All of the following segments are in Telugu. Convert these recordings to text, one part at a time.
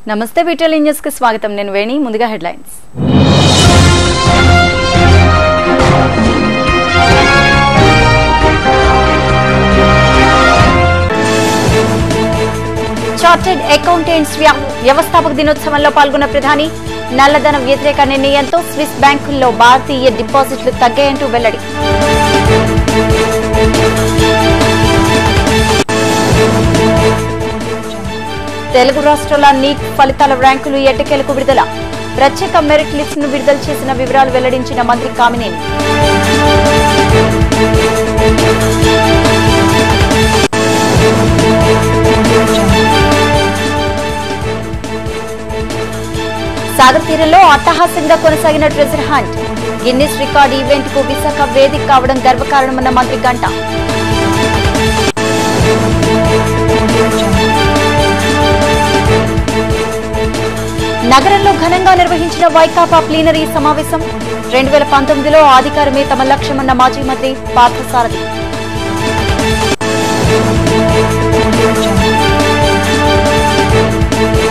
నమస్తే వీటీఎల్ న్యూస్ కి స్వాగతం. నేను వేణి. ముందుగా హెడ్లైన్స్. చార్టెడ్ అకౌంటెంట్స్ వ్యవస్థాపక దినోత్సవంలో పాల్గొన్న ప్రధాని. నల్లధనం వ్యతిరేక నిర్ణయంతో స్విస్ బ్యాంకుల్లో భారతీయ డిపాజిట్లు తగ్గాయంటూ వెల్లడి. తెలుగు రాష్ట్రాల నీట్ ఫలితాల ర్యాంకులు ఎట్టకేలకు విడుదల. ప్రత్యేక మెరిట్ లిస్ట్ ను విడుదల చేసిన వివరాలు వెల్లడించిన మంత్రి కామినేని. సాగర్ తీరంలో అట్టహాసంగా కొనసాగిన treasure hunt. Guinness record event కు విశాఖ వేదిక కావడం గర్వకారణమన్న మంత్రి గంట. నగరంలో ఘనంగా నిర్వహించిన వైకాపా ప్లీనరీ సమావేశం. 2019లో అధికారమే తమ లక్ష్యమన్న మాజీ మంత్రి పార్థసారథి.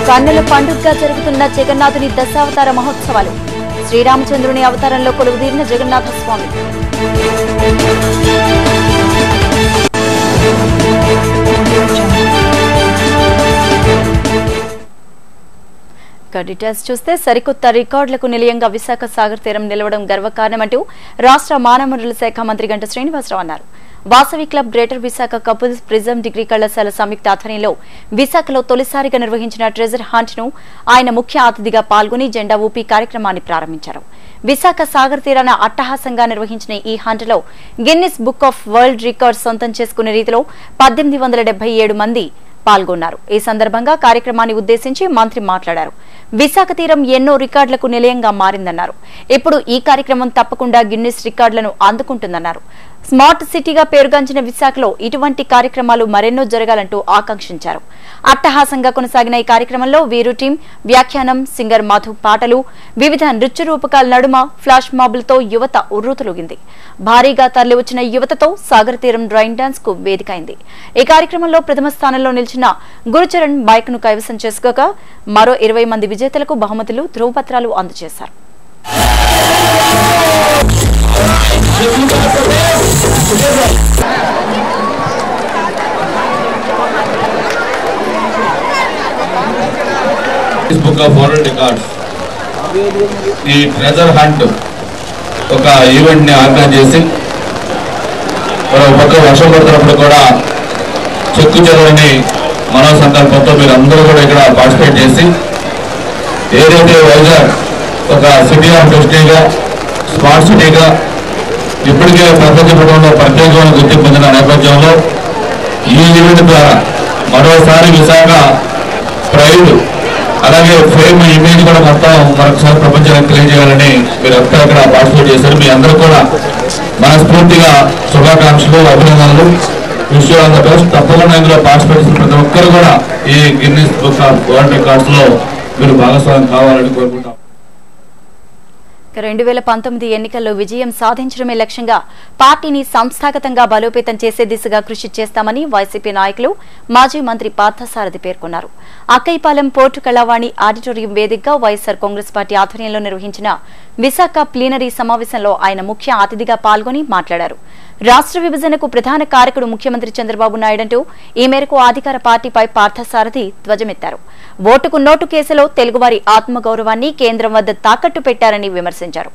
కన్నుల పండుగగా జరుగుతున్న జగన్నాథుని దశావతార మహోత్సవాలు. శ్రీరామచంద్రుని అవతారంలో కొలువుదీరిన జగన్నాథ స్వామి. డీటెయిల్స్ చూస్తే సరికొత్త రికార్డులకు నిలయంగా విశాఖ సాగర్ తీరం నిలవడం గర్వకారణమంటూ రాష్ట్ర మానవ వనరుల శాఖ మంత్రి గంట శ్రీనివాసరావు అన్నారు. Vasavi club greater Visakha couples prism degree కళాశాల సంయుక్త ఆధ్వర్యంలో విశాఖలో తొలిసారిగా నిర్వహించిన ట్రెజర్ హంట్ ను ఆయన ముఖ్య అతిథిగా పాల్గొని జెండా ఊపి కార్యక్రమాన్ని ప్రారంభించారు. విశాఖ సాగర్ తీరాన అట్టహాసంగా నిర్వహించిన ఈ హంట్ లో Guinness book of world record సొంతం చేసుకునే రీతిలో 1877 మంది పాల్గొన్నారు. ఈ సందర్భంగా కార్యక్రమాన్ని ఉద్దేశించి మంత్రి మాట్లాడారు. విశాఖ తీరం ఎన్నో రికార్డులకు నిలయంగా మారిందన్నారు. ఇప్పుడు ఈ కార్యక్రమం తప్పకుండా గిన్నిస్ రికార్డులను అందుకుంటుందన్నారు. స్మార్ట్ సిటీగా పేరుగాంచిన విశాఖలో ఇటువంటి కార్యక్రమాలు మరెన్నో జరగాలంటూ ఆకాంక్షించారు. అట్టహాసంగా కొనసాగిన ఈ కార్యక్రమంలో వీరు టీం వ్యాఖ్యానం, సింగర్ మధు పాటలు, వివిధ నృత్య రూపకాల నడుమ ఫ్లాష్ మాబులతో యువత ఉర్రూతలూగింది. భారీగా తరలివచ్చిన యువతతో సాగర్ తీరం డ్రైన్ డాన్స్ కు వేదికైంది. ఈ కార్యక్రమంలో ప్రథమ స్థానంలో నిలిచిన గురుచరణ్ బైక్ ను కైవసం చేసుకోగా మరో 20 మంది విజేతలకు బహుమతులు, ధ్రువపత్రాలు అందజేశారు. బుక్ ఆఫ్ వరల్డ్ రికార్డ్స్ ఈ ట్రెజర్ హంట్ ఒక ఈవెంట్ ని ఆర్గనైజ్ చేసి ఒక పక్క వర్షం పడుతున్నప్పుడు కూడా చెక్కు చెరువుని మనో సంకల్పంతో మీరు అందరూ కూడా ఇక్కడ పార్టిసిపేట్ చేసి ఏదైతే వైజాగ్ ఒక సిటీ ఆఫ్ డెస్టినీగా స్మార్ట్ సిటీగా ఇప్పటికే ప్రపంచ పటంలో ప్రత్యేకమైన గుర్తింపు పొందిన నేపథ్యంలో ఈ ఈవెంట్ ద్వారా మరోసారి విశాఖ ప్రైడ్ అలాగే ఫేమ్ ఇమేజ్ కూడా మొత్తం మరొకసారి ప్రపంచానికి తెలియజేయాలని మీరు అక్కడ పార్టిసిపేట్ చేశారు. మీ అందరూ కూడా మనస్ఫూర్తిగా శుభాకాంక్షలు, అభినందనలు. Wish you all the best. తప్పకుండా ఇందులో పార్టిసిపేట్ చేసిన ప్రతి ఒక్కరు కూడా ఈ Guinness book of world records లో మీరు భాగస్వామ్యం కావాలని కోరుకుంటాం. 2019 ఎన్నికల్లో విజయం సాధించడమే లక్ష్యంగా పార్టీని సంస్థాగతంగా బలోపేతం చేసే దిశగా కృషి చేస్తామని వైసీపీ నాయకులు మాజీ మంత్రి పార్థసారథి పేర్కొన్నారు. అక్కైపాలెం పోర్టు కళావాణి ఆడిటోరియం వేదికగా వైఎస్సార్ కాంగ్రెస్ పార్టీ ఆధ్వర్యంలో నిర్వహించిన విశాఖ ప్లీనరీ సమావేశంలో ఆయన ముఖ్య అతిథిగా పాల్గొని మాట్లాడారు. రాష్ట్ర విభజనకు ప్రధాన కారకుడు ముఖ్యమంత్రి చంద్రబాబు నాయుడంటూ ఈ మేరకు అధికార పార్టీపై పార్థసారథి ధ్వజమెత్తారు. ఓటుకు నోటు కేసులో తెలుగువారి ఆత్మగౌరవాన్ని కేంద్రం వద్ద తాకట్టు పెట్టారని విమర్శించారు.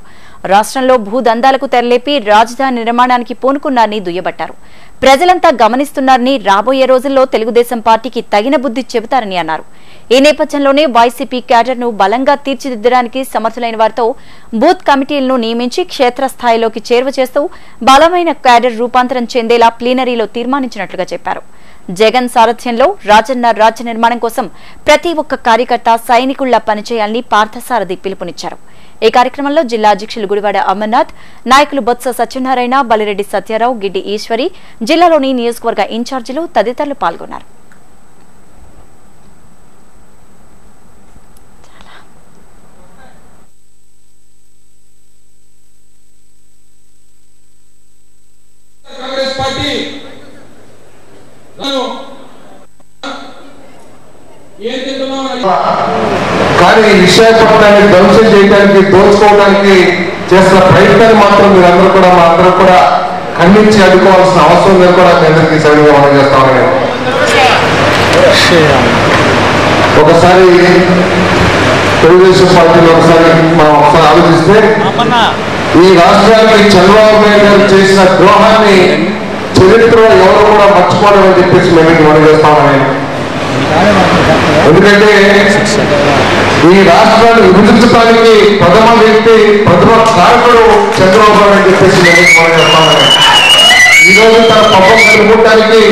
రాష్ట్రంలో భూదందాలకు తెరలేపి రాజధాని నిర్మాణానికి పూనుకున్నారని దుయ్యబట్టారు. ప్రజలంతా గమనిస్తున్నారని, రాబోయే రోజుల్లో తెలుగుదేశం పార్టీకి తగిన బుద్ధి చెబుతారని అన్నారు. ఈ నేపథ్యంలోనే వైసీపీ క్యాడర్ ను బలంగా తీర్చిదిద్దడానికి సమర్థులైన వారితో బూత్ కమిటీలను నియమించి క్షేత్రస్థాయిలోకి చేరువ చేస్తూ బలమైన క్యాడర్ రూపాంతరం చెందేలా ప్లీనరీలో తీర్మానించినట్లుగా చెప్పారు. జగన్ సారథ్యంలో రాజన్న రాజ్య నిర్మాణం కోసం ప్రతి ఒక్క కార్యకర్త సైనికుల్లా పనిచేయాలని పార్థసారథి పిలుపునిచ్చారు. ఈ కార్యక్రమంలో జిల్లా అధ్యక్షులు గుడివాడ అమర్నాథ్, నాయకులు బొత్స సత్యనారాయణ, బలిరెడ్డి సత్యారావు, గిడ్డి ఈశ్వరి, జిల్లాలోని నియోజకవర్గ ఇన్ఛార్జీలు తదితరులు పాల్గొన్నారు. ఏం తింటున్నావు కానీ విశాఖపట్నాన్ని ధ్వంసం చేయడానికి దోచుకోవడానికి చేస్తున్న ప్రయత్నాన్ని మాత్రం మీరందరూ కూడా మా అందరూ కూడా ఖండించి అడ్డుకోవాల్సిన అవసరం లేదు కూడా మీ అందరికీ సరిగా మనం చేస్తామని ఒకసారి తెలుగుదేశం పార్టీలో మనం ఒకసారి ఆలోచిస్తే ఈ రాష్ట్రానికి చంద్రబాబు నాయుడు గారు చేసిన ద్రోహాన్ని చరిత్రలో ఎవరు కూడా మర్చిపోవడం చెప్పేసి మేము మనం చేస్తామని ఎందుకంటే ఈ రాష్ట్రాన్ని విభజించడానికి ప్రథమ వ్యక్తి ప్రథమ కారకుడు చంద్రబాబు నాయుడు అని చెప్పేసి మేము మనం చేస్తామని ఈరోజు తన పబ్బం కలుపుకోవడానికి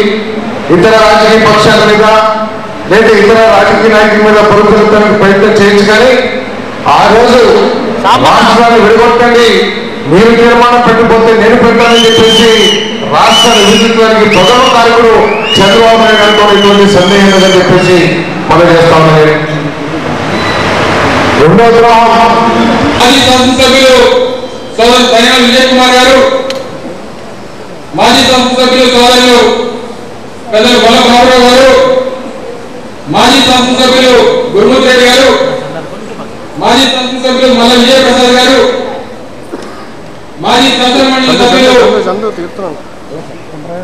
ఇతర రాజకీయ పక్షాల మీద లేదా ఇతర రాజకీయ నాయకుల మీద పరుగుతానికి ప్రయత్నం చేయొచ్చు కానీ ఆ రోజు రాష్ట్రాన్ని విడగొట్టండి మీరు తీర్మానం పెట్టిపోతే నేను పెట్టాలని చెప్పేసి రాష్ట్రాన్ని విభజించడానికి ప్రథమ కారకుడు చంద్రబాబు నాయుడు గారితో ఇటువంటి సందేహం లేదని చెప్పేసి మనం చేస్తా ఉన్నాం. రెండో ద్రోహం మాజీ శాసనసభ్యులు సోదరు దయాల విజయ్ కుమార్ గారు, మాజీ శాసనసభ్యులు సోదరులు పెద్దలు బొల్ల బాబురావు గారు, మాజీ శాసనసభ్యులు గురుమూర్తి రెడ్డి గారు, మాజీ శాసనసభ్యులు మల్ల విజయప్రసాద్ గారు, మాజీ శాసనమండలి సభ్యులు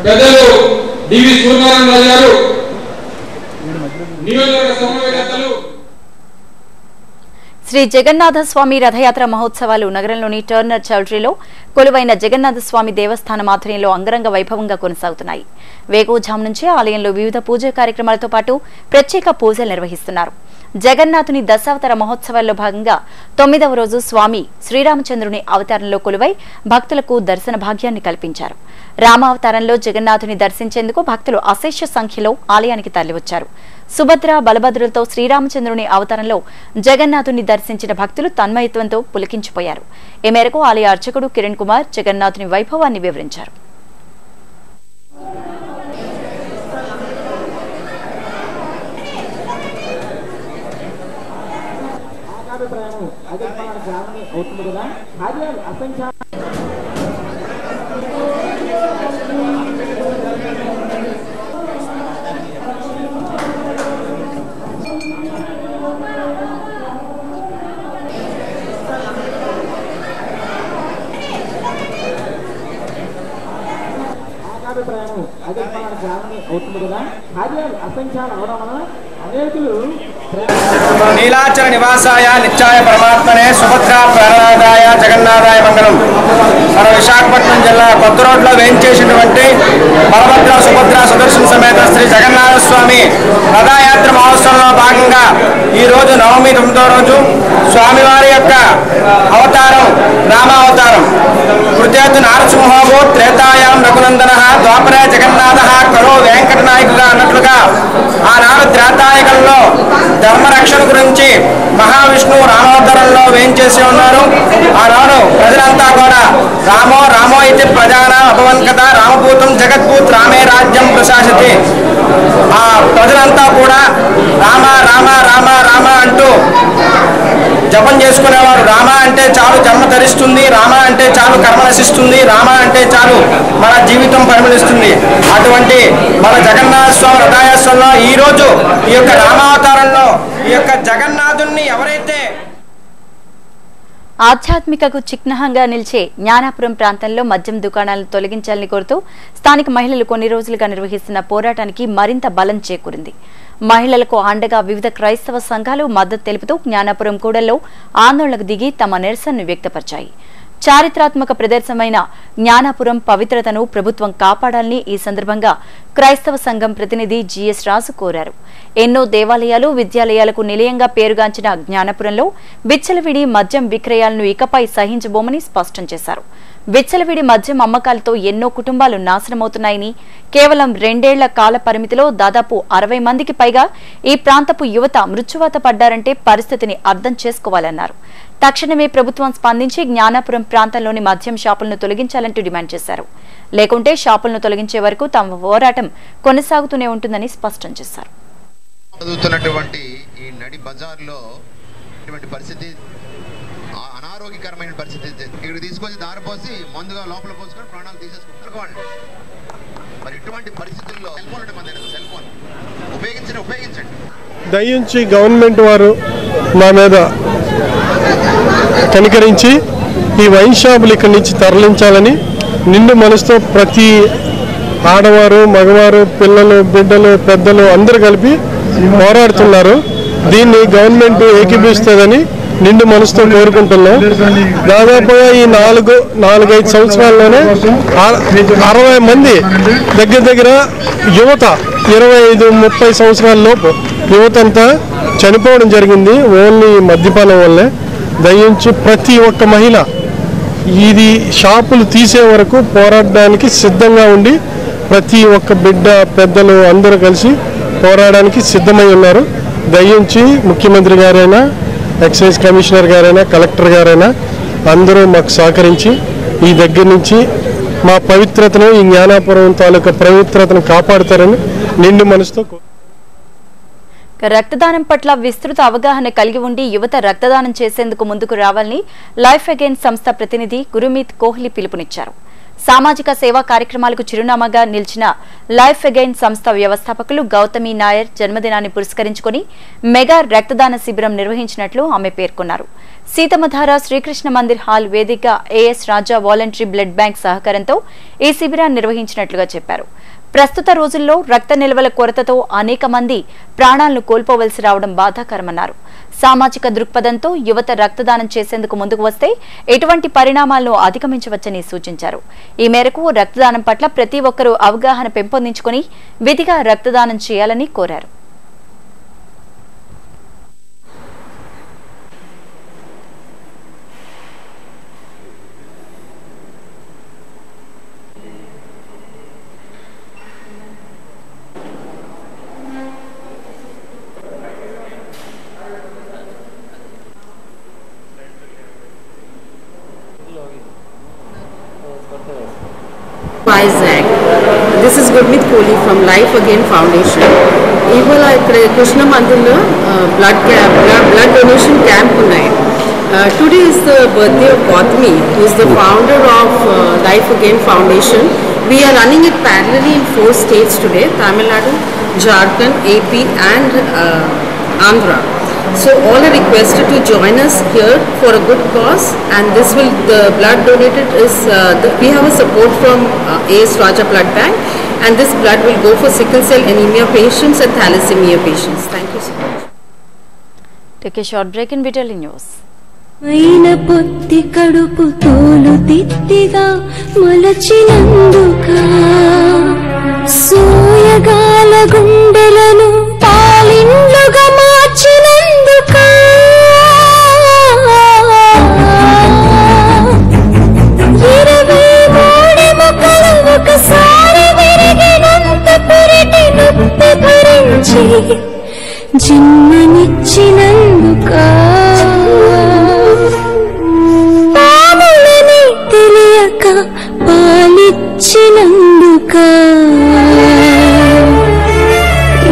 పెద్దలు డివి సూర్యనారాయణ రాజు గారు, నియోజకవర్గ సమన్వయకర్తలు. శ్రీ జగన్నాథ స్వామి రథయాత్ర మహోత్సవాలు నగరంలోని టర్నర్ చౌల్ట్రీలో కొలువైన జగన్నాథ స్వామి దేవస్థానం ఆధ్వర్యంలో అంగరంగ వైభవంగా కొనసాగుతున్నాయి. వేకువజాము నుంచి ఆలయంలో వివిధ పూజా కార్యక్రమాలతో పాటు ప్రత్యేక పూజలు నిర్వహిస్తున్నారు. జగన్నాథుని దశావతార మహోత్సవాల్లో భాగంగా 9వ రోజు స్వామి శ్రీరామచంద్రుని అవతారంలో కొలువై భక్తులకు దర్శన భాగ్యాన్ని కల్పించారు. రామావతారంలో జగన్నాథుని దర్శించేందుకు భక్తులు అశేష సంఖ్యలో ఆలయానికి తరలివచ్చారు. సుభద్ర బలభద్రులతో శ్రీరామచంద్రుని అవతారంలో జగన్నాథుని దర్శించిన భక్తులు తన్మయత్వంతో పులకించిపోయారు. ఈ మేరకు ఆలయ అర్చకుడు కిరణ్ కుమార్ జగన్నాథుని వైభవాన్ని వివరించారు. నీలాచల నివాసాయ నిత్యాయ పరమాత్మనే సుభద్ర ప్రాణనాథాయ జగన్నాథాయ మంగళం. మన విశాఖపట్నం జిల్లా కొత్త రోడ్లో వేయించేసినటువంటి బలభద్ర సుభద్ర సుదర్శన సమేత శ్రీ జగన్నాథ స్వామి రథయాత్ర మహోత్సవంలో భాగంగా ఈరోజు నవమి 9వ రోజు స్వామివారి యొక్క అవతారం రామావతారం. కృతేతు నారసింహోభూ త్రేతాయాం రఘునందన ద్వాపరే జగన్నాథ కరో వెంకట నాయకుగా అన్నట్లుగా ఆనాడు త్రేతాయుగంలో ధర్మరక్షణ గురించి మహావిష్ణువు రామావతారంలో వేయించేసి ఉన్నారు. ఆనాడు ప్రజలంతా కూడా రామో రామో ఇది ప్రజానాం అభవన్ కదా రామభూతం జగద్భూత్ రామే రాజ్యం ప్రశాసతి. ఆ ప్రజలంతా కూడా రామ రామ రామ రామ అంటూ జపం చేసుకునేవారు. రామ అంటే చాలు జన్మ ధరిస్తుంది, రామ అంటే చాలు కర్మ నశిస్తుంది, రామ అంటే చాలు మన జీవితం పరిమళిస్తుంది. అటువంటి మన జగన్నాథ స్వామి రథయాత్రలో ఈరోజు ఈ యొక్క రామావతారంలో ఈ యొక్క జగన్నాథుణ్ణి ఎవరైతే ఆధ్యాత్మికకు చిహ్నంగా నిలిచే జ్ఞానాపురం ప్రాంతంలో మద్యం దుకాణాలను తొలగించాలని కోరుతూ స్థానిక మహిళలు కొన్ని రోజులుగా నిర్వహిస్తున్న పోరాటానికి మరింత బలం చేకూరింది. మహిళలకు అండగా వివిధ క్రైస్తవ సంఘాలు మద్దతు తెలుపుతూ జ్ఞానాపురం కూడల్లో ఆందోళనకు దిగి తమ నిరసనను వ్యక్తపరిచాయి. చారిత్రాత్మక ప్రదర్శనమైన జ్ఞానాపురం పవిత్రతను ప్రభుత్వం కాపాడాలని ఈ సందర్భంగా క్రైస్తవ సంఘం ప్రతినిధి జిఎస్ రాజు కోరారు. ఎన్నో దేవాలయాలు విద్యాలయాలకు నిలయంగా పేరుగాంచిన జ్ఞానాపురంలో విచ్చలవిడి మద్యం విక్రయాలను ఇకపై సహించబోమని స్పష్టం చేశారు. విచ్చలవిడి మద్యం అమ్మకాలతో ఎన్నో కుటుంబాలు నాశనమవుతున్నాయని, కేవలం 2 ఏళ్ల కాల పరిమితిలో దాదాపు 60 మందికి పైగా ఈ ప్రాంతపు యువత మృత్యువాత పడ్డారంటే పరిస్థితిని అర్థం చేసుకోవాలన్నారు. తక్షణమే ప్రభుత్వం స్పందించి జ్ఞానాపురం ప్రాంతంలోని మద్యం షాపులను తొలగించాలంటూ డిమాండ్ చేశారు. లేకుంటే షాపులను తొలగించే వరకు తమ పోరాటం కొనసాగుతూనే ఉంటుందని స్పష్టం చేశారు. ఈ నడి బజార్లో ఇటువంటి పరిస్థితి అనారోగ్యకరమైన పరిస్థితి ఇక్కడ తీసుకొచ్చి దారిపోసి మందుగా లోపల పోసుకొని ప్రాణాలు తీసేసుకుంటారు. మరి ఇటువంటి పరిస్థితుల్లో సెల్ ఫోన్ ఉపయోగించండి. దయించి గవర్నమెంట్ వారు మా మీద కనికరించి ఈ వైన్ షాపులు ఇక్కడి నుంచి తరలించాలని నిండు మనసుతో ప్రతి ఆడవారు మగవారు పిల్లలు బిడ్డలు పెద్దలు అందరూ కలిపి పోరాడుతున్నారు. దీన్ని గవర్నమెంట్ ఏకీభవిస్తుందని నిండు మనసుతో కోరుకుంటున్నాం. దాదాపుగా ఈ 4-5 సంవత్సరాల్లోనే 60 మంది దగ్గర యువత 25-30 సంవత్సరాల లోపు యువత అంతా చనిపోవడం జరిగింది ఓన్లీ మద్యపానం వల్లే. దయించి ప్రతి ఒక్క మహిళ ఇది షాపులు తీసే వరకు పోరాడడానికి సిద్ధంగా ఉండి ప్రతి ఒక్క బిడ్డ పెద్దలు అందరూ కలిసి పోరాడడానికి సిద్ధమై ఉన్నారు. దయించి ముఖ్యమంత్రి గారైనా ఎక్సైజ్ కమిషనర్ గారైనా కలెక్టర్ గారైనా అందరూ మాకు సహకరించి ఈ దగ్గర నుంచి మా పవిత్రతను ఈ జ్ఞానాపురం తాలూకా పవిత్రతను కాపాడుతారని నిండు మనసుతో. రక్తదానం పట్ల విస్తృత అవగాహన కలిగి ఉండి యువత రక్తదానం చేసేందుకు ముందుకు రావాలని లైఫ్ అగైన్ సంస్థ ప్రతినిధి గురుమీత్ కోహ్లీ పిలుపునిచ్చారు. సామాజిక సేవా కార్యక్రమాలకు చిరునామాగా నిలిచిన లైఫ్ అగైన్ సంస్థ వ్యవస్థాపకులు గౌతమి నాయర్ జన్మదినాన్ని పురస్కరించుకుని మెగా రక్తదాన శిబిరం నిర్వహించినట్లు ఆమె పేర్కొన్నారు. సీతమ్మధార శ్రీకృష్ణ మందిర్ హాల్ వేదిక ఏఎస్ రాజా వాలంటరీ బ్లడ్ బ్యాంక్ సహకారంతో ఈ శిబిరాన్ని నిర్వహించినట్లుగా చెప్పారు. ప్రస్తుత రోజుల్లో రక్త నిల్వల కొరతతో అనేక మంది ప్రాణాలను కోల్పోవలసి రావడం బాధాకరమన్నారు. సామాజిక దృక్పథంతో యువత రక్తదానం చేసేందుకు ముందుకు వస్తే ఎటువంటి పరిణామాలను అధిగమించవచ్చని సూచించారు. ఈ మేరకు రక్తదానం పట్ల ప్రతి ఒక్కరూ అవగాహన పెంపొందించుకుని విధిగా రక్తదానం చేయాలని కోరారు. Vizag. This is Gurmeet Kohli from Life Again Foundation. ఇవాళ ఇక్కడ కృష్ణ మందిర్లో బ్లడ్ డొనేషన్ క్యాంప్ ఉన్నాయి. Today is the birthday of Gautami, who is the founder of Life Again Foundation. We are running it parallelly in 4 states today: Tamil Nadu, Jharkhand, AP and Andhra. So all are requested to join us here for a good cause, and the blood donated is we have a support from AS Raja Blood Bank, and this blood will go for sickle cell anemia patients and thalassemia patients. Thank you so much. Take a short break in VTL News. మైన పొత్తి కడుపు తోలు తిత్తిగా మొలచినందుకా సోయగాల గుండెలను పాలిండ్లుగా మార్చినందుకా ఇరవై మూడెముకలు ఒకసారి విరిగినంత పురిటి నొప్పి భరించి జన్మనిచ్చినందుకా పాములని తెలియక పాలిచ్చినందుకా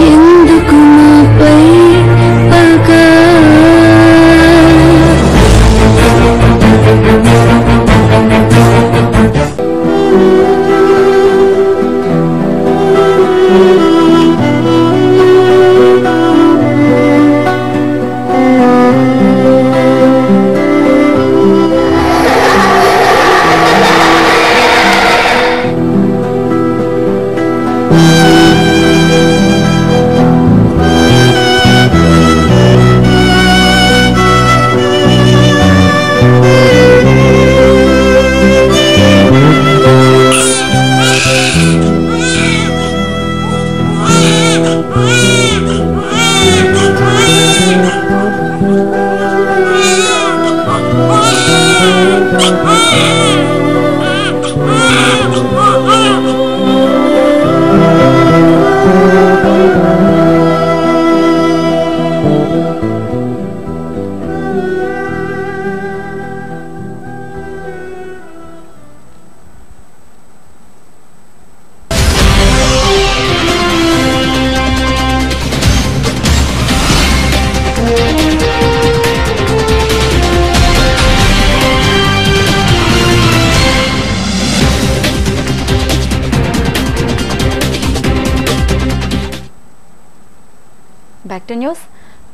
ఎందుకు నాపై పగా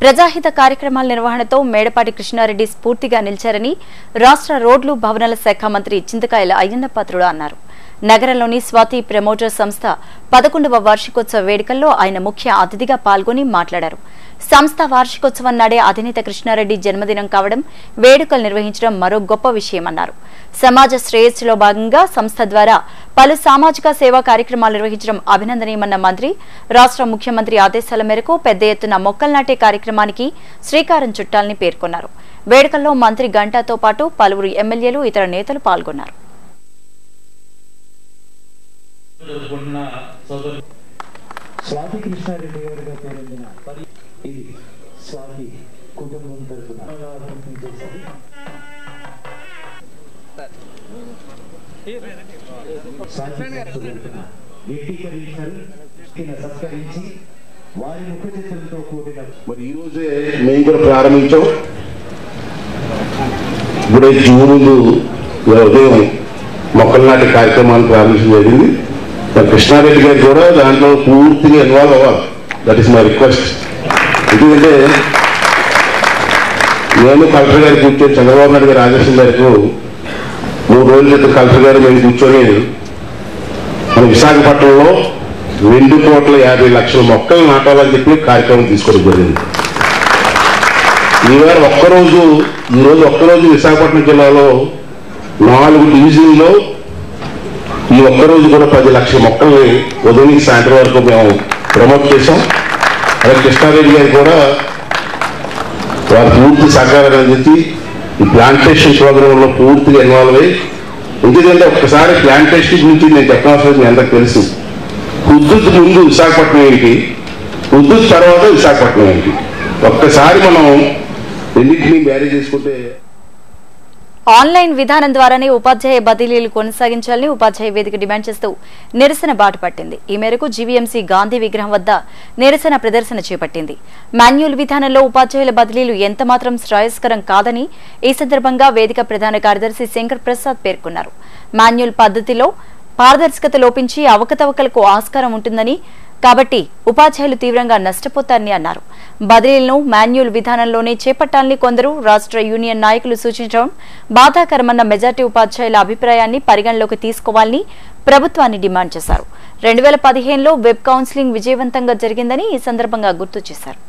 ప్రజాహిత కార్యక్రమాల నిర్వహణతో మేడపాటి కృష్ణారెడ్డి స్ఫూర్తిగా నిలిచారని రాష్ట్ర రోడ్లు భవనాల శాఖ మంత్రి చింతకాయల అయ్యన్నపాత్రుడు అన్నారు. నగరంలోని స్వాతి ప్రమోటర్ సంస్థ 11వ వార్షికోత్సవ వేడుకల్లో ఆయన ముఖ్య అతిథిగా పాల్గొని మాట్లాడారు. సంస్థ వార్షికోత్సవం నాడే అధినేత కృష్ణారెడ్డి జన్మదినం కావడం, వేడుకలు నిర్వహించడం మరో గొప్ప విషయమన్నారు. సమాజ శ్రేయస్సులో భాగంగా సంస్థ ద్వారా పలు సామాజిక సేవా కార్యక్రమాలు నిర్వహించడం అభినందనీయమన్న మంత్రి రాష్ట్ర ముఖ్యమంత్రి ఆదేశాల మేరకు పెద్ద ఎత్తున మొక్కలు నాటే కార్యక్రమానికి శ్రీకారం చుట్టాలని పేర్కొన్నారు. వేడుకల్లో మంత్రి గంటాతో పాటు పలువురు ఎమ్మెల్యేలు, ఇతర నేతలు పాల్గొన్నారు. స్వాతి కృష్ణారెడ్డి గారిగా పేరొందిన ఇది స్వాతి కుటుంబం తరఫున సత్కరించి వారి ముఖ చిత్రంతో కూడిన మరి ఈ రోజే మేము కూడా ప్రారంభించాం. ఇప్పుడే జూన్ ఉదయం మొక్కలు నాటి కార్యక్రమాన్ని ప్రారంభించడం జరిగింది. కృష్ణారెడ్డి గారు కూడా దాంట్లో పూర్తిగా ఇన్వాల్వ్ అవ్వాలి. That is my request. ఎందుకంటే నేను కలెక్టర్ గారు కూర్చొని చంద్రబాబు నాయుడు గారి ఆదేశం మేరకు 3 రోజుల క్రితం కలెక్టర్ గారు మేము కూర్చొని మన విశాఖపట్నంలో 2,50,00,000 మొక్కలు నాటాలని చెప్పి కార్యక్రమం తీసుకోవడం జరిగింది. ఈవేళ ఈరోజు ఒక్కరోజు విశాఖపట్నం జిల్లాలో 4 డివిజన్లో ఈ ఒక్కరోజు కూడా 10,00,000 మొక్కల్ని ఉదయం సాయంత్రం వరకు మేము ప్రమోట్ చేశాం. అలాగే కృష్ణారెడ్డి గారు కూడా వారు పూర్తి సహకారం అందించి ఈ ప్లాంటేషన్ ప్రోగ్రాంలో పూర్తిగా ఇన్వాల్వ్ అయ్యి, ఎందుకంటే ఒక్కసారి ప్లాంటేషన్ నుంచి నేను చెప్పాల్సింది మీ అందరికి తెలుసు. హుద్దుద్ ముందు విశాఖపట్నం ఏంటి, హుద్దుద్ తర్వాత విశాఖపట్నం ఏంటి, ఒక్కసారి మనం రెండింటినీ మ్యారేజ్ చేసుకుంటే. ఆన్లైన్ విధానం ద్వారానే ఉపాధ్యాయ బదిలీలు కొనసాగించాలని ఉపాధ్యాయ వేదిక డిమాండ్ చేస్తూ నిరసన బాట పట్టింది. ఈ మేరకు జీవీఎంసీ గాంధీ విగ్రహం వద్ద నిరసన ప్రదర్శన చేపట్టింది. మాన్యువల్ విధానంలో ఉపాధ్యాయుల బదిలీలు ఎంతమాత్రం శ్రేయస్కరం కాదని ఈ సందర్భంగా వేదిక ప్రధాన కార్యదర్శి శంకర్ ప్రసాద్ పేర్కొన్నారు. మాన్యువల్ పద్ధతిలో పారదర్శకత లోపించి అవకతవకలకు ఆస్కారం ఉంటుందని, కాబట్టి ఉపాధ్యాయులు తీవ్రంగా నష్టపోతారని అన్నారు. బదిలీలను మాన్యువల్ విధానంలోనే చేపట్టాలని కొందరు రాష్ట్ర యూనియన్ నాయకులు సూచించడం బాధాకరమన్న మెజార్టీ ఉపాధ్యాయుల అభిప్రాయాన్ని పరిగణలోకి తీసుకోవాలని ప్రభుత్వాన్ని డిమాండ్ చేశారు. 2015లో వెబ్ కౌన్సిలింగ్ విజయవంతంగా జరిగిందని ఈ సందర్భంగా గుర్తు చేశారు.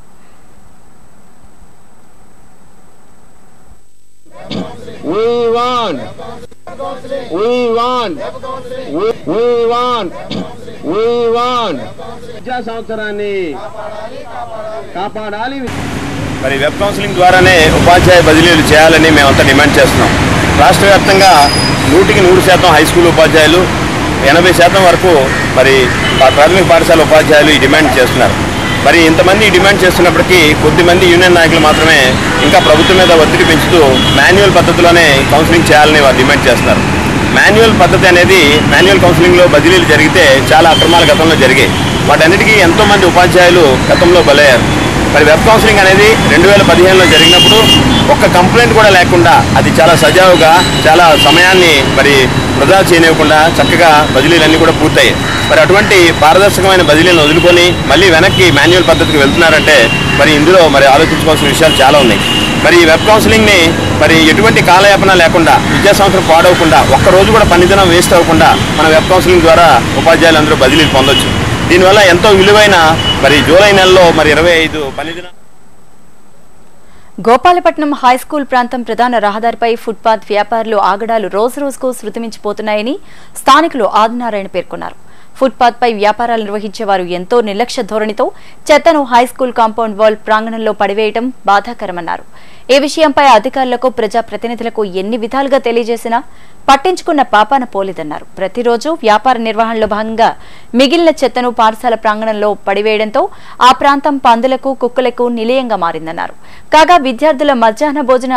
విద్యా సంవత్సరాన్ని కాపాడాలి. మరి వెబ్ కౌన్సిలింగ్ ద్వారానే ఉపాధ్యాయ బదిలీలు చేయాలని మేమంతా డిమాండ్ చేస్తున్నాం. రాష్ట్ర వ్యాప్తంగా 100% హై స్కూల్ ఉపాధ్యాయులు, 80% వరకు మరి ప్రాథమిక పాఠశాల ఉపాధ్యాయులు ఈ డిమాండ్ చేస్తున్నారు. మరి ఇంతమంది డిమాండ్ చేస్తున్నప్పటికీ కొద్దిమంది యూనియన్ నాయకులు మాత్రమే ఇంకా ప్రభుత్వం మీద ఒత్తిడి పెంచుతూ మాన్యువల్ పద్ధతిలోనే కౌన్సిలింగ్ చేయాలని వారు డిమాండ్ చేస్తున్నారు. మాన్యువల్ పద్ధతి అనేది మాన్యువల్ కౌన్సిలింగ్లో బదిలీలు జరిగితే చాలా అక్రమాలు గతంలో జరిగాయి. వాటన్నిటికీ ఎంతోమంది ఉపాధ్యాయులు గతంలో బలయ్యారు. మరి వెబ్ కౌన్సిలింగ్ అనేది 2015లో జరిగినప్పుడు ఒక్క కంప్లైంట్ కూడా లేకుండా అది చాలా సజావుగా, చాలా సమయాన్ని మరి వృధా చేయనివ్వకుండా చక్కగా బదిలీలన్నీ కూడా పూర్తయ్యాయి. మరి అటువంటి పారదర్శకమైన బదిలీలను వదులుకొని మళ్ళీ వెనక్కి మాన్యువల్ పద్ధతికి వెళ్తున్నారంటే మరి ఇందులో మరి ఆలోచించుకోవాల్సిన విషయాలు చాలా ఉన్నాయి. మరి ఈ వెబ్ కౌన్సిలింగ్ని మరి ఎటువంటి కాలయాపన లేకుండా, విద్యా సంవత్సరం పాడవకుండా, ఒక్కరోజు కూడా పనిదినం వేస్ట్ అవ్వకుండా మన వెబ్ కౌన్సిలింగ్ ద్వారా ఉపాధ్యాయులందరూ బదిలీలు పొందొచ్చు. దీనివల్ల ఎంతో విలువైన మరి జూలై నెలలో మరి 25 పనిదిన. గోపాలపట్నం హైస్కూల్ ప్రాంతం ప్రధాన రహదారిపై ఫుట్పాత్ వ్యాపారులు ఆగడాలు రోజురోజుకు శృతిమించిపోతున్నాయని స్థానికులు ఆదినారాయణ పేర్కొన్నారు. ఫుట్పాత్ పై వ్యాపారాలు నిర్వహించేవారు ఎంతో నిర్లక్ష్య ధోరణితో చెత్తను హైస్కూల్ కాంపౌండ్ వాల్ ప్రాంగణంలో పడివేయడం బాధాకరమన్నారు. ఈ విషయంపై అధికారులకు, ప్రజాప్రతినిధులకు ఎన్ని విధాలుగా తెలియజేసినా పట్టించుకున్న పాపాన పోలేదన్నారు. ప్రతిరోజు వ్యాపార నిర్వహణలో భాగంగా మిగిలిన చెత్తను పాఠశాల ప్రాంగణంలో పడివేయడంతో ఆ ప్రాంతం పందులకు, కుక్కలకు నిలయంగా మారిందన్నారు. కాగా విద్యార్థుల మధ్యాహ్న భోజన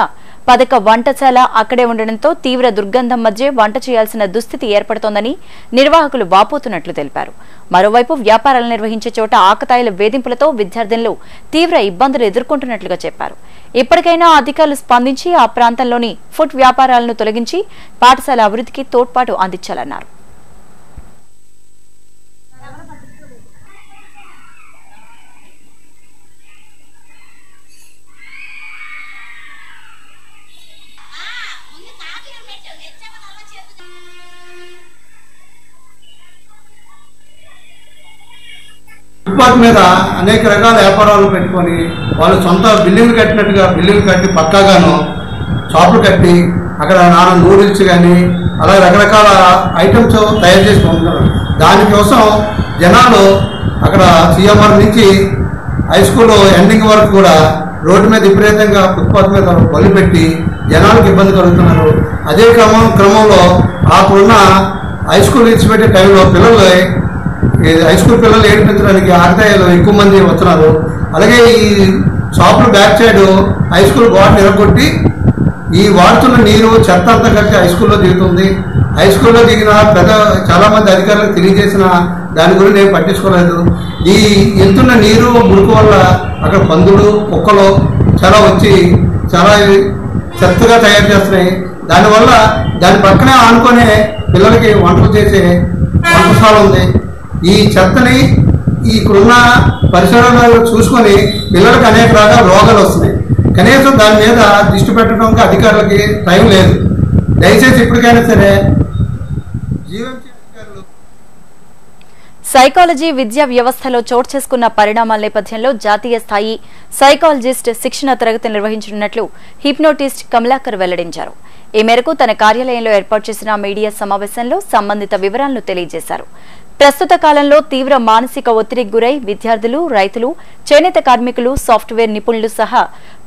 పథక వంటశాల అక్కడే ఉండడంతో తీవ్ర దుర్గంధం మధ్య వంట చేయాల్సిన దుస్థితి ఏర్పడుతోందని నిర్వాహకులు వాపోతున్నట్లు తెలిపారు. మరోవైపు వ్యాపారాలు నిర్వహించే చోట ఆకతాయిల వేధింపులతో విద్యార్థులు తీవ్ర ఇబ్బందులు ఎదుర్కొంటున్నట్లుగా చెప్పారు. ఇప్పటికైనా అధికారులు స్పందించి ఆ ప్రాంతంలోని ఫుడ్ వ్యాపారాలను తొలగించి పాఠశాల అభివృద్ధికి తోడ్పాటు అందించాలన్నారు. ఫుట్పాత్ మీద అనేక రకాల వ్యాపారాలు పెట్టుకొని వాళ్ళు సొంత బిల్డింగ్లు కట్టినట్టుగా బిల్డింగ్లు కట్టి పక్కాగాను షాపులు కట్టి అక్కడ నాన్న నూడిల్స్ కానీ అలా రకరకాల ఐటమ్స్ తయారు చేసి పంపుతున్నారు. దానికోసం జనాలు అక్కడ సిఎంఆర్ నుంచి హై స్కూల్ ఎండింగ్ వరకు కూడా రోడ్డు మీద విపరీతంగా ఫుట్పాత్ మీద వదిలిపెట్టి జనాలకు ఇబ్బంది కలుగుతున్నారు. అదే క్రమంలో అక్కడున్న హై స్కూల్ ఇచ్చిపెట్టే టైంలో పిల్లలు హై స్కూల్ పిల్లలు ఏడిపించడానికి ఆకతాయిలు ఎక్కువ మంది వస్తున్నారు. అలాగే ఈ షాపులు బ్యాక్ సైడ్ హై స్కూల్ గోడను ఎరగొట్టి ఈ వాడుతున్న నీరు చెత్త అంతా కలిసి హై స్కూల్లో దిగుతుంది. హై స్కూల్లో దిగిన చాలామంది అధికారులకు తెలియజేసిన దాని గురించి నేను పట్టించుకోలేదు. ఈ ఎంతున్న నీరు మురుకు వల్ల అక్కడ పందులు కుక్కలు చాలా వచ్చి చాలా చెత్తగా తయారు చేస్తున్నాయి. దానివల్ల దాని పక్కనే ఆనుకునే పిల్లలకి వంటలు చేసే వంటశాల ఉంది. ఈ చెత్తని ఇక్కడున్న పరిసరాలు చూసుకొని పిల్లలకు అనేక రకాల రోగాలు వస్తున్నాయి. కనీసం దాని మీద దృష్టి పెట్టడానికి అధికారులకి టైం లేదు. దయచేసి ఇప్పటికైనా సరే సైకాలజీ విద్యా వ్యవస్థలో చోటు చేసుకున్న పరిణామాల నేపథ్యంలో జాతీయ స్థాయి సైకాలజిస్ట్ శిక్షణ తరగతి నిర్వహించనున్నట్లు హిప్నోటిస్ట్ కమలాకర్ వెల్లడించారు. ఈ మేరకు తన కార్యాలయంలో ఏర్పాటు చేసిన మీడియా సమావేశంలో సంబంధిత వివరాలను తెలియజేశారు. ప్రస్తుత కాలంలో తీవ్ర మానసిక ఒత్తిడికి గురై విద్యార్థులు, రైతులు, చేనేత కార్మికులు, సాఫ్ట్వేర్ నిపుణులు సహా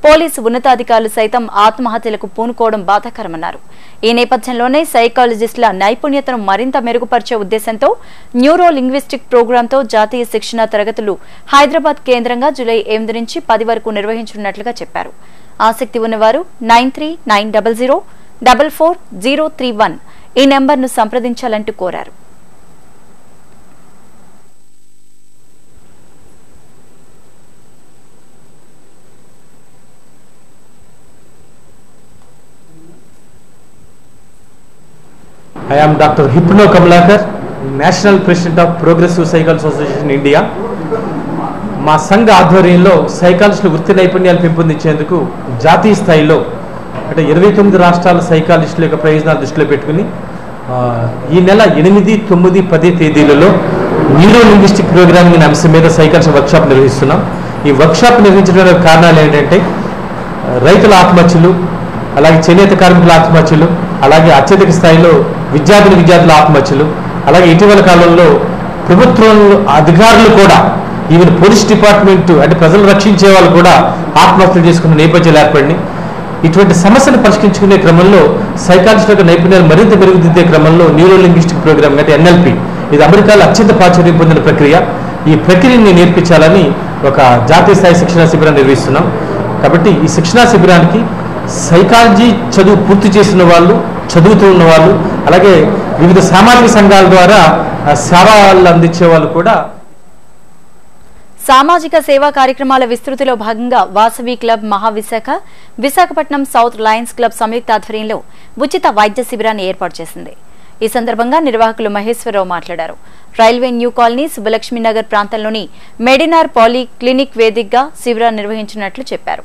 పోలీసు ఉన్నతాధికారులు సైతం ఆత్మహత్యలకు పూనుకోవడం బాధాకరమన్నారు. ఈ నేపథ్యంలోనే సైకాలజిస్టుల నైపుణ్యతను మరింత మెరుగుపరిచే ఉద్దేశంతో న్యూరో లింగ్విస్టిక్ ప్రోగ్రాంతో జాతీయ శిక్షణ తరగతులు హైదరాబాద్ కేంద్రంగా జూలై 8 నుంచి 10 వరకు నిర్వహించనున్నట్లుగా చెప్పారు. ఆసక్తి ఉన్నవారు 9390044031 ఈ నెంబర్ను సంప్రదించాలంటూ కోరారు. I am Dr. Hipno Kamalakar, National President of Progressive Psychology Association India. మా సంఘ ఆధ్వర్యంలో సైకాలజిస్టుల వృత్తి నైపుణ్యాలు పెంపొందించేందుకు జాతీయ స్థాయిలో అంటే 29 రాష్ట్రాల సైకాలజిస్టుల యొక్క ప్రయోజనాలు దృష్టిలో పెట్టుకుని ఈ నెల 8, 9, 10 తేదీలలో న్యూరో లింగ్విస్టిక్ ప్రోగ్రామింగ్ అనే అంశం మీద సైకాలజీ వర్క్షాప్ నిర్వహిస్తున్నాం. ఈ వర్క్షాప్ నిర్వహించడానికి కారణాలు ఏంటంటే రైతుల ఆత్మహత్యలు, అలాగే చేనేత కార్మికుల ఆత్మహత్యలు, అలాగే అత్యధిక స్థాయిలో విద్యార్థుల ఆత్మహత్యలు, అలాగే ఇటీవల కాలంలో ప్రభుత్వం అధికారులు కూడా ఈవెన్ పోలీస్ డిపార్ట్మెంట్ అంటే ప్రజలు రక్షించే వాళ్ళు కూడా ఆత్మహత్యలు చేసుకున్న నేపథ్యాలు ఏర్పడినాయి. ఇటువంటి సమస్యను పరిష్కరించుకునే క్రమంలో సైకాలజిస్ట్ యొక్క నైపుణ్యాలు మరింత మెరుగుదిద్దే క్రమంలో న్యూరో లింగ్విస్టిక్ ప్రోగ్రామ్ అంటే NLP ఇది అమెరికాలో అత్యంత ప్రాచుర్యం పొందిన ప్రక్రియ. ఈ ప్రక్రియని నేర్పించాలని ఒక జాతీయ స్థాయి శిక్షణా శిబిరాన్ని నిర్వహిస్తున్నాం. కాబట్టి ఈ శిక్షణా శిబిరానికి సైకాలజీ చదువు పూర్తి చేసిన వాళ్ళు, చదువుతూ ఉన్న వాళ్ళు, అలాగే వివిధ సామాజిక సంఘాల ద్వారా సేవలు అందించే వాళ్ళు కూడా. సామాజిక సేవా కార్యక్రమాల విస్తృతిలో భాగంగా Vasavi club Mahavisakha, Visakhapatnam south lions club సంయుక్త ఆధ్వర్యంలో ఉచిత వైద్య శిబిరాన్ని ఏర్పాటు చేసింది. ఈ సందర్భంగా నిర్వాహకులు మహేశ్వరరావు మాట్లాడారు. రైల్వే న్యూ కాలనీ, సుబ్బలక్ష్మీనగర్ ప్రాంతంలోని మెడినార్ పాలీ క్లినిక్ వేదికగా శిబిరాన్ని నిర్వహించినట్లు చెప్పారు.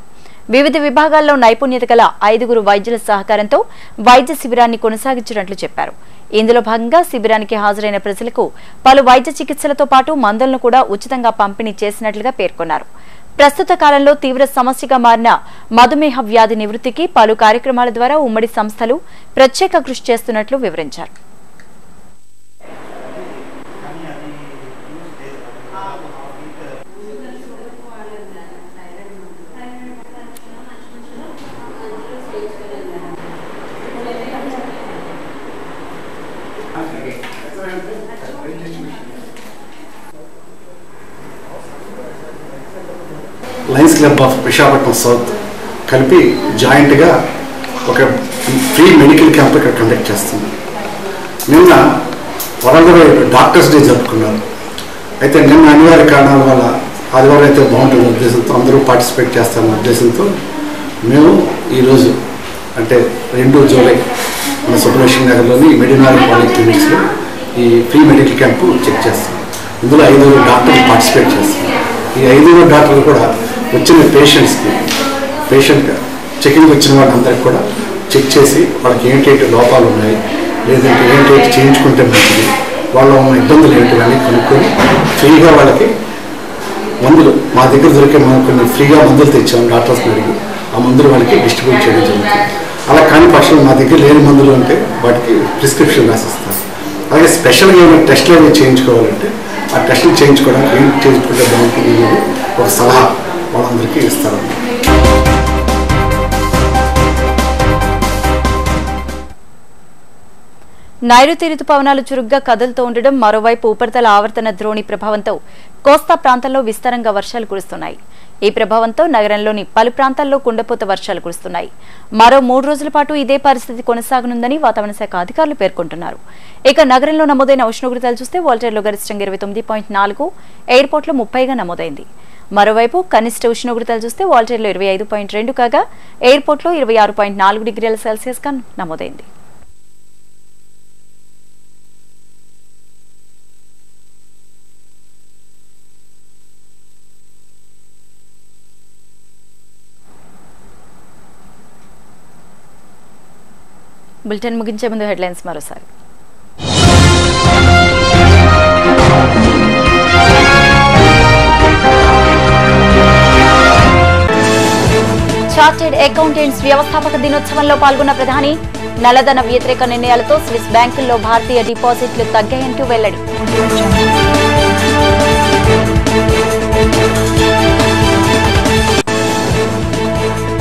వివిధ విభాగాల్లో నైపుణ్యత గల 5 వైద్యుల సహకారంతో వైద్య శిబిరాన్ని కొనసాగించినట్లు చెప్పారు. ఇందులో భాగంగా శిబిరానికి హాజరైన ప్రజలకు పలు వైద్య చికిత్సలతో పాటు మందులను కూడా ఉచితంగా పంపిణీ చేసినట్లుగా పేర్కొన్నారు. ప్రస్తుత కాలంలో తీవ్ర సమస్యగా మారిన మధుమేహ వ్యాధి నివృత్తికి పలు కార్యక్రమాల ద్వారా ఉమ్మడి సంస్థలు ప్రత్యేక కృషి చేస్తున్నట్లు వివరించారు. Lions club of Visakhapatnam south కలిపి జాయింట్గా ఒక ఫ్రీ మెడికల్ క్యాంప్ ఇక్కడ కండక్ట్ చేస్తుంది. నిన్న వరంగల్ డాక్టర్స్ డే జరుపుకున్నారు. అయితే నిన్న అనివార్య కారణాల వల్ల ఆదివారం అయితే బాగుంటుంది ఉద్దేశంతో అందరూ పార్టిసిపేట్ చేస్తామన్న ఉద్దేశంతో మేము ఈరోజు అంటే 2 జూలై మన సుబ్బలక్ష్మి నగర్లోని మెడినార్ పాలీ క్లినిక్స్లో ఈ ఫ్రీ మెడికల్ క్యాంపు చెక్ చేస్తాం. ఇందులో 5 డాక్టర్లు పార్టిసిపేట్ చేస్తాం. ఈ 5 డాక్టర్లు కూడా వచ్చిన పేషెంట్ చెకింగ్ వచ్చిన వాళ్ళందరికీ కూడా చెక్ చేసి వాళ్ళకి ఏంటంటే లోపాలు ఉన్నాయి, లేదంటే ఏంటంటే చేయించుకుంటే మంచిది, వాళ్ళ ఉన్న ఇబ్బందులు ఏంటి అని కనుక్కొని ఫ్రీగా వాళ్ళకి మందులు మా దగ్గర దొరికే మనం కొన్ని ఫ్రీగా మందులు తెచ్చాము డాక్టర్స్ని అడిగి ఆ మందులు వాళ్ళకి డిస్ట్రిబ్యూట్ చేయడం జరుగుతుంది. అలా కాని పక్షంలో మా దగ్గర లేని మందులు అంటే వాటికి ప్రిస్క్రిప్షన్ రాసిస్తారు. అలాగే స్పెషల్గా ఏమైనా టెస్ట్లు ఏమైనా చేయించుకోవాలంటే ఆ టెస్టులు చేయించుకోవడానికి ఏం చేయించుకుంటే బాగుంటుంది అనేది ఒక సలహా వాళ్ళందరికీ ఇస్తారు. నైరుతి రుతుపవనాలు చురుగ్గా కదులుతూ ఉండడం, మరోవైపు ఉపరితల ఆవర్తన ద్రోణి ప్రభావంతో కోస్తా ప్రాంతంలో విస్తారంగా వర్షాలు కురుస్తున్నాయి. ఈ ప్రభావంతో నగరంలోని పలు ప్రాంతాల్లో కుండపోత వర్షాలు కురుస్తున్నాయి. మరో 3 రోజుల పాటు ఇదే పరిస్థితి కొనసాగనుందని వాతావరణ శాఖ అధికారులు పేర్కొంటున్నారు. ఇక నగరంలో నమోదైన ఉష్ణోగ్రతలు చూస్తే వాల్టర్లో గరిష్టంగా 29.4, ఎయిర్పోర్ట్లో 30గా నమోదైంది. మరోవైపు కనిష్ట ఉష్ణోగ్రతలు చూస్తే వాల్టర్లో 25.2 కాగా ఎయిర్పోర్ట్లో 26.4 డిగ్రీల సెల్సియస్గా నమోదైంది. బులెటిన్ ముగించే ముందు హెడ్లైన్స్ మరోసారి. చార్టెడ్ అకౌంటెంట్స్ వ్యవస్థాపక దినోత్సవంలో పాల్గొన్న ప్రధాని, నల్లధన వ్యతిరేక నిర్ణయాలతో స్విస్ బ్యాంకుల్లో భారతీయ డిపాజిట్లు తగ్గాయంటూ వెల్లడి.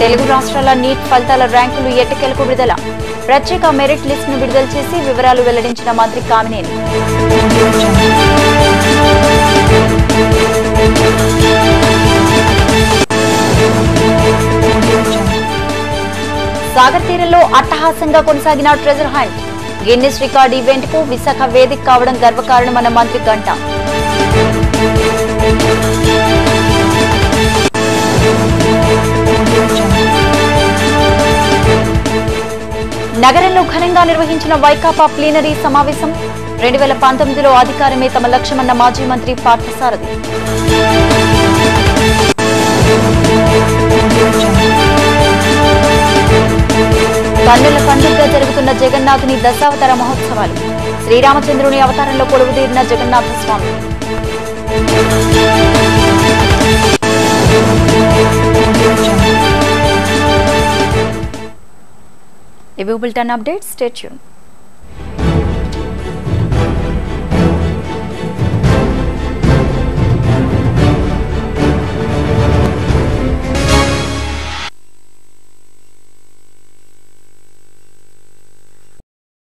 తెలుగు రాష్ట్రాల నీట్ ఫలితాల ర్యాంకులు ఎట్టకేలకు విడుదల. ప్రత్యేక మెరిట్ లిస్టును విడుదల చేసి వివరాలు వెల్లడించిన మంత్రి కామినేని. సాగర్ తీరంలో అట్టహాసంగా కొనసాగిన treasure hunt. Guinness record event కు విశాఖ వేదిక కావడం గర్వకారణమన్న మంత్రి గంట. నగరంలో ఘనంగా నిర్వహించిన వైకాపా ప్లీనరీ సమావేశం. 2019లో అధికారమే తమ లక్ష్యమన్న మాజీ మంత్రి పార్థసారథి. కన్నుల పండుగగా జరుగుతున్న జగన్నాథుని దశావతార మహోత్సవాలు. శ్రీరామచంద్రుని అవతారంలో కొలువుదీరిన జగన్నాథ స్వామి. ఇవి బులెటిన్ అప్డేట్స్. Stay tuned.